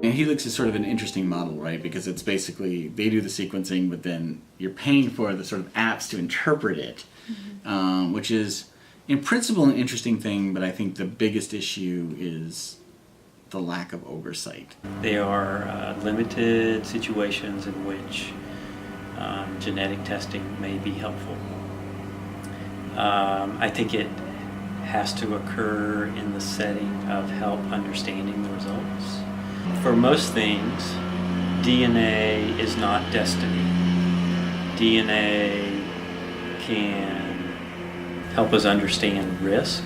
And Helix is sort of an interesting model, right? Because it's basically, they do the sequencing, but then you're paying for the sort of apps to interpret it, which is, in principle, an interesting thing, but I think the biggest issue is the lack of oversight. There are limited situations in which genetic testing may be helpful. I think it has to occur in the setting of help understanding the results. For most things, DNA is not destiny. DNA can help us understand risk,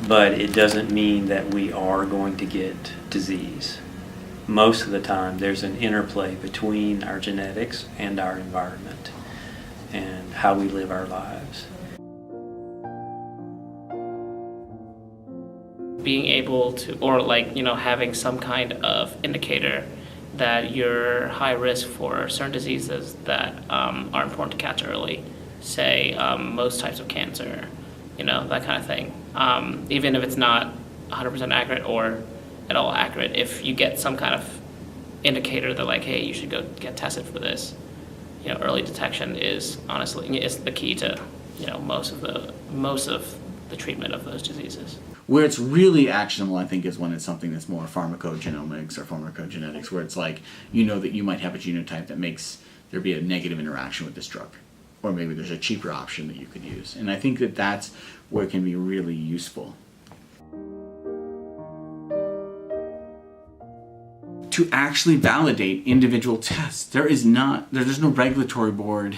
but it doesn't mean that we are going to get disease. Most of the time, there's an interplay between our genetics and our environment and how we live our lives. Being able to, or having some kind of indicator that you're high risk for certain diseases that are important to catch early, say most types of cancer, that kind of thing. Even if it's not 100% accurate or at all accurate, if you get some kind of indicator that hey, you should go get tested for this, early detection is honestly is the key to most of the treatment of those diseases. Where it's really actionable, I think, is when it's something that's more pharmacogenomics or pharmacogenetics, where it's that you might have a genotype that makes there be a negative interaction with this drug. Or maybe there's a cheaper option that you could use. And I think that that's where it can be really useful. To actually validate individual tests, there's no regulatory board.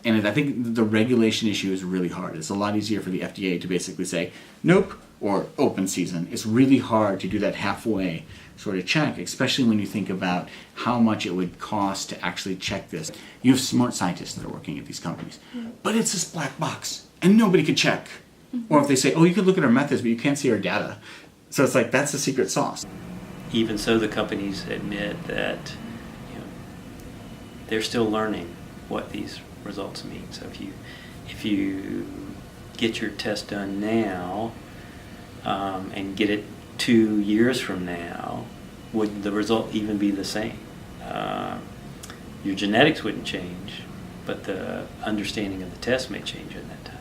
And I think the regulation issue is really hard. It's a lot easier for the FDA to basically say, nope, or open season. It's really hard to do that halfway sort of check, especially when you think about how much it would cost to actually check this. You have smart scientists that are working at these companies, but it's this black box, and nobody could check. Or if they say, oh, you could look at our methods, but you can't see our data. So it's that's the secret sauce. Even so, the companies admit that they're still learning what these results mean. So if you get your test done now and get it 2 years from now, would the result even be the same? Your genetics wouldn't change, but the understanding of the test may change in that time.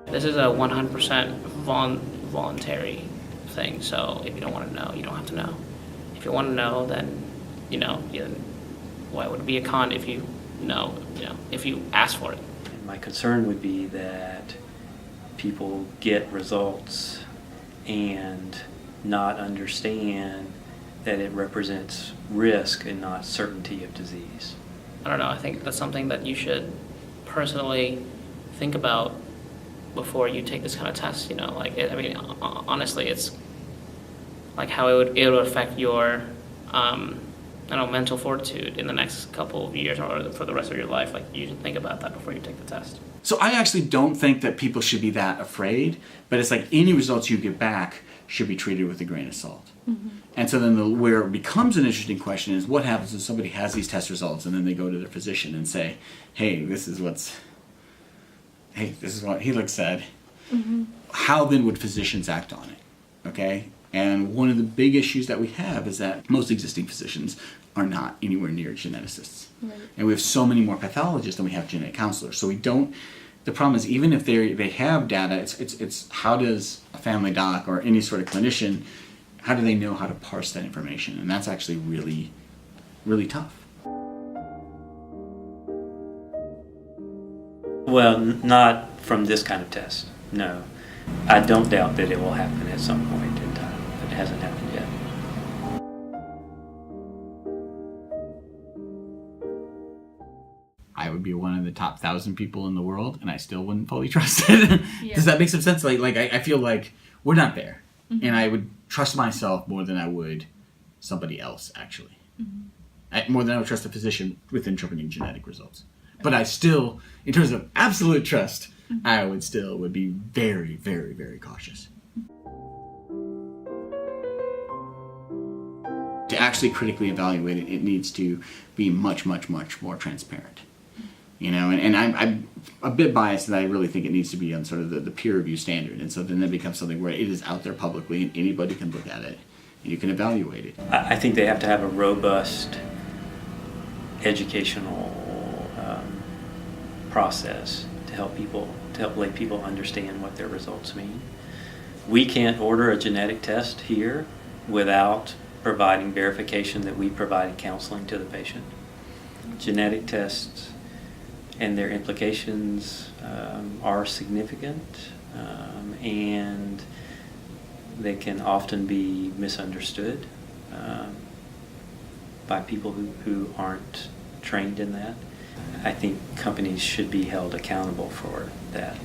This is a 100% voluntary thing, so if you don't want to know, you don't have to know. If you want to know, then why would it be a con if you know, if you ask for it? And my concern would be that people get results and not understand that it represents risk and not certainty of disease. I don't know, I think that's something that you should personally think about before you take this kind of test, honestly, it's how it would affect your mental fortitude in the next couple of years or for the rest of your life. You should think about that before you take the test. So I actually don't think that people should be that afraid, but it's any results you get back should be treated with a grain of salt. Mm-hmm. And so then where it becomes an interesting question is what happens if somebody has these test results and then they go to their physician and say, hey, this is what Helix said. Mm-hmm. How then would physicians act on it? Okay? And one of the big issues that we have is that most existing physicians are not anywhere near geneticists. Right. And we have so many more pathologists than we have genetic counselors. So the problem is even if they have data, it's how does a family doc or any sort of clinician, how do they know how to parse that information? And that's actually really, really tough. Well, not from this kind of test, no. I don't doubt that it will happen at some point in time, but it hasn't happened yet. I would be one of the top 1,000 people in the world, and I still wouldn't fully trust it. Yeah. Does that make some sense? I feel like we're not there, mm-hmm. and I would trust myself more than I would somebody else, actually. Mm-hmm. More than I would trust a physician with interpreting genetic results. But I still, in terms of absolute trust, mm-hmm. I would be very, very, very cautious. To actually critically evaluate it, it needs to be much, much, much more transparent. And I'm a bit biased in that I really think it needs to be on sort of the peer review standard, and so then that becomes something where it is out there publicly and anybody can look at it and you can evaluate it. I think they have to have a robust educational process to help lay people understand what their results mean. We can't order a genetic test here without providing verification that we provided counseling to the patient. Genetic tests and their implications are significant, and they can often be misunderstood by people who aren't trained in that. I think companies should be held accountable for that.